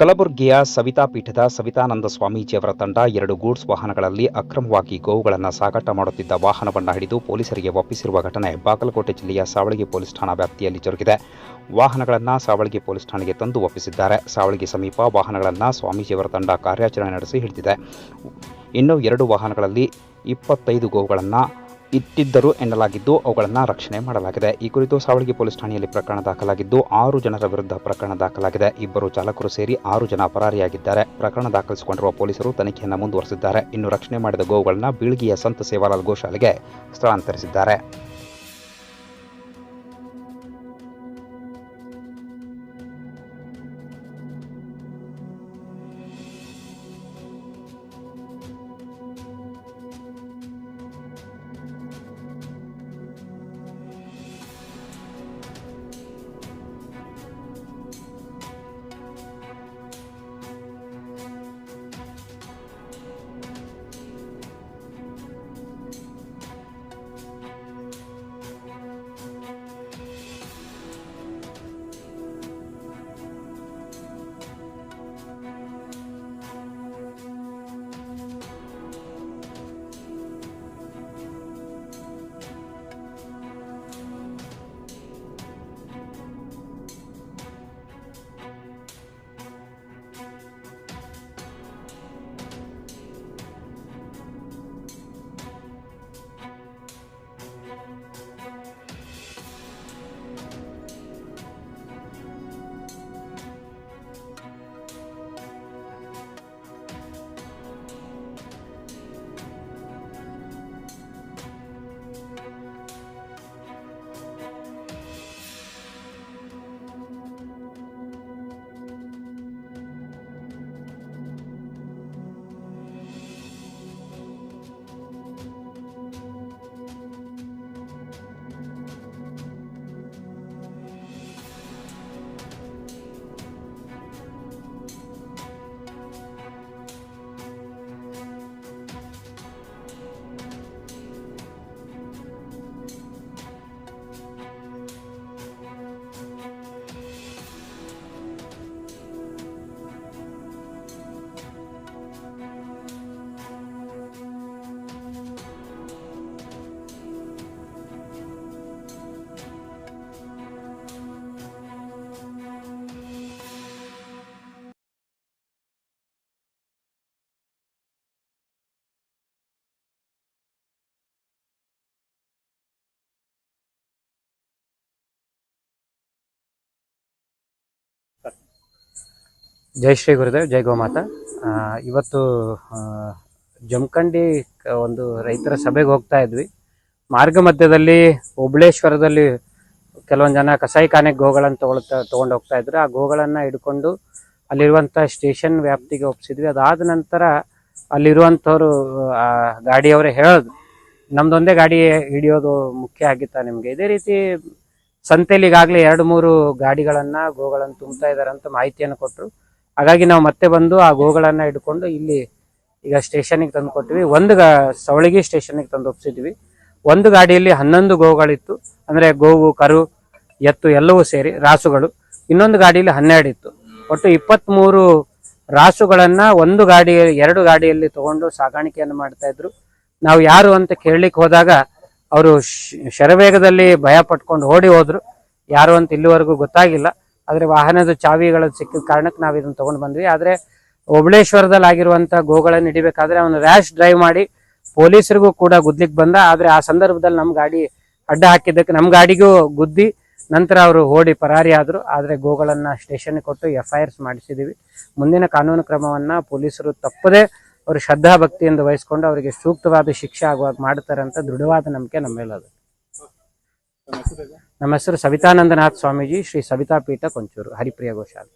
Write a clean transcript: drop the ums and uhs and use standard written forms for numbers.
ಕಲಬುರಗಿಯ ಸವಿತಾ ಪೀಠದ ಸವಿತಾನಂದ ಸ್ವಾಮೀಜಿಯವರ ತಂಡ 2 ಗೂಡ್ಸ್ ವಾಹನಗಳಲ್ಲಿ ಅಕ್ರಮವಾಗಿ ಗೋವುಗಳನ್ನು ಸಾಗಾಟ ಮಾಡುತ್ತಿದ್ದ ವಾಹನವನ್ನು ಹಿಡಿದು ಪೊಲೀಸರಿಗೆ ಒಪ್ಪಿಸಿರುವ ಘಟನೆ ಬಾಗಲಕೋಟೆ ಜಿಲ್ಲೆಯ ಸಾವಳಗಿ ಪೊಲೀಸ್ ಠಾಣಾ ವ್ಯಾಪ್ತಿಯಲ್ಲಿ ಜರುಗಿದೆ. ವಾಹನಗಳನ್ನು ಸಾವಳಗಿ ಪೊಲೀಸ್ ಠಾಣೆಗೆ ತಂದು ಒಪ್ಪಿಸಿದ್ದಾರೆ. ಸಾವಳಗಿ ಸಮೀಪ ವಾಹನಗಳನ್ನು ಸ್ವಾಮೀಜಿಯವರ ತಂಡ ಕಾರ್ಯಾಚರಣೆ ನಡೆಸಿ ಹಿಡಿದಿದೆ. ಇನ್ನು 2 ವಾಹನಗಳಲ್ಲಿ 25 ಗೋವುಗಳನ್ನು ಇಟ್ಟಿದ್ದರು ಎನ್ನಲಾಗಿದ್ದು ಅವುಗಳನ್ನು ರಕ್ಷಣೆ ಮಾಡಲಾಗಿದೆ. ಈ ಕುರಿತು ಸಾವಳಗಿ ಪೊಲೀಸ್ ಠಾಣೆಯಲ್ಲಿ ಪ್ರಕರಣ ದಾಖಲಾಗಿದ್ದು 6 ಜನರ ವಿರುದ್ಧ ಪ್ರಕರಣ ದಾಖಲಾಗಿದೆ. 2 ಚಾಲಕರು ಸೇರಿ 6 ಜನ ಪರಾರಿಯಾಗಿದ್ದಾರೆ. ಪ್ರಕರಣ ದಾಖಲಿಸಿಕೊಂಡಿರುವ ಪೊಲೀಸರು ತನಿಖೆಯನ್ನು ಮುಂದುವರೆಸಿದ್ದಾರೆ. ಇನ್ನು ರಕ್ಷಣೆ ಮಾಡಿದ ಗೋವುಗಳನ್ನು ಬೀಳ್ಗಿಯ ಸಂತ ಸೇವಾಲಾಲ್ ಗೋಶಾಲೆಗೆ ಸ್ಥಳಾಂತರಿಸಿದ್ದಾರೆ. ಜೈ ಶ್ರೀ ಗುರುದೇವ್, ಜೈ ಗೋಮಾತಾ. ಇವತ್ತು ಜಮಖಂಡಿ ಒಂದು ರೈತರ ಸಭೆಗೆ ಹೋಗ್ತಾ ಇದ್ವಿ. ಮಾರ್ಗ ಮಧ್ಯದಲ್ಲಿ ಓಬಳೇಶ್ವರದಲ್ಲಿ ಕೆಲವೊಂದು ಜನ ಕಸಾಯಿಖಾನೆಗೆ ಗೋಗಳನ್ನು ತೊಗೊಂಡು ಹೋಗ್ತಾ ಇದ್ರು. ಆ ಗೋಗಳನ್ನು ಹಿಡ್ಕೊಂಡು ಅಲ್ಲಿರುವಂಥ ಸ್ಟೇಷನ್ ವ್ಯಾಪ್ತಿಗೆ ಒಪ್ಪಿಸಿದ್ವಿ. ಅದಾದ ನಂತರ ಅಲ್ಲಿರುವಂಥವ್ರು ಗಾಡಿಯವರೇ ಹೇಳೋದು, ನಮ್ದೊಂದೇ ಗಾಡಿ ಹಿಡಿಯೋದು ಮುಖ್ಯ ಆಗಿತ್ತಾ ನಿಮಗೆ? ಇದೇ ರೀತಿ ಸಂತೆಯಲ್ಲಿ ಈಗಾಗಲೇ 2-3 ಗೋಗಳನ್ನು ತುಂಬ್ತಾ ಇದ್ದಾರೆ ಅಂತ ಮಾಹಿತಿಯನ್ನು ಕೊಟ್ಟರು. ಹಾಗಾಗಿ ನಾವು ಮತ್ತೆ ಬಂದು ಆ ಗೋಗಳನ್ನು ಹಿಡ್ಕೊಂಡು ಇಲ್ಲಿ ಈಗ ಸ್ಟೇಷನ್ಗೆ ತಂದು ಕೊಟ್ಟಿವಿ. ಸವಳಗಿ ಸ್ಟೇಷನ್ಗೆ ತಂದು ಒಪ್ಪಿಸಿದ್ವಿ. ಒಂದು ಗಾಡಿಯಲ್ಲಿ 11 ಗೋವುಗಳಿತ್ತು, ಅಂದರೆ ಗೋವು, ಕರು, ಎತ್ತು ಎಲ್ಲವೂ ಸೇರಿ ರಾಸುಗಳು. ಇನ್ನೊಂದು ಗಾಡಿಯಲ್ಲಿ 12 ಇತ್ತು. ಒಟ್ಟು 23 ರಾಸುಗಳನ್ನ 2 ಗಾಡಿಯಲ್ಲಿ ತಗೊಂಡು ಸಾಗಾಣಿಕೆಯನ್ನು ಮಾಡ್ತಾ ಇದ್ರು. ನಾವು ಯಾರು ಅಂತ ಕೇಳಲಿಕ್ಕೆ ಹೋದಾಗ ಅವರು ಶರವೇಗದಲ್ಲಿ ಭಯ ಪಟ್ಕೊಂಡು ಓಡಿ ಹೋದ್ರು. ಯಾರು ಅಂತ ಇಲ್ಲಿವರೆಗೂ ಗೊತ್ತಾಗಿಲ್ಲ. ಆದರೆ ವಾಹನದ ಚಾವಿಗಳು ಸಿಕ್ಕಿದ ಕಾರಣಕ್ಕೆ ನಾವು ಇದನ್ನು ತಗೊಂಡು ಬಂದ್ವಿ. ಆದರೆ ಓಬಳೇಶ್ವರದಲ್ಲಿ ಆಗಿರುವಂಥ ಗೋಗಳನ್ನು ಹಿಡಿಬೇಕಾದ್ರೆ ಅವನು ರ್ಯಾಶ್ ಡ್ರೈವ್ ಮಾಡಿ ಪೊಲೀಸರಿಗೂ ಕೂಡ ಗುದ್ಲಿಕ್ಕೆ ಬಂದ. ಆದರೆ ಆ ಸಂದರ್ಭದಲ್ಲಿ ನಮ್ಮ ಗಾಡಿ ಅಡ್ಡ ಹಾಕಿದ್ದಕ್ಕೆ ನಮ್ಮ ಗಾಡಿಗೂ ಗುದ್ದಿ ನಂತರ ಅವರು ಓಡಿ ಪರಾರಿ ಆದರು. ಆದರೆ ಗೋಗಳನ್ನು ಸ್ಟೇಷನ್ಗೆ ಕೊಟ್ಟು FIRs ಮಾಡಿಸಿದ್ದೀವಿ. ಮುಂದಿನ ಕಾನೂನು ಕ್ರಮವನ್ನು ಪೊಲೀಸರು ತಪ್ಪದೇ ಅವರು ಶ್ರದ್ಧಾ ಭಕ್ತಿಯಿಂದ ವಹಿಸಿಕೊಂಡು ಅವರಿಗೆ ಸೂಕ್ತವಾದ ಶಿಕ್ಷೆ ಆಗುವಾಗ ಮಾಡ್ತಾರೆ ಅಂತ ದೃಢವಾದ ನಂಬಿಕೆ ನಮ್ಮ ಮೇಲದು. ನಮ್ಮ ಹೆಸರು ಸವಿತಾನಂದನಾಥ್ ಸ್ವಾಮೀಜಿ, ಶ್ರೀ ಸವಿತಾ ಪೀಠ ಕೊಂಚೂರು, ಹರಿಪ್ರಿಯ ಗೋಶಾಲೆ.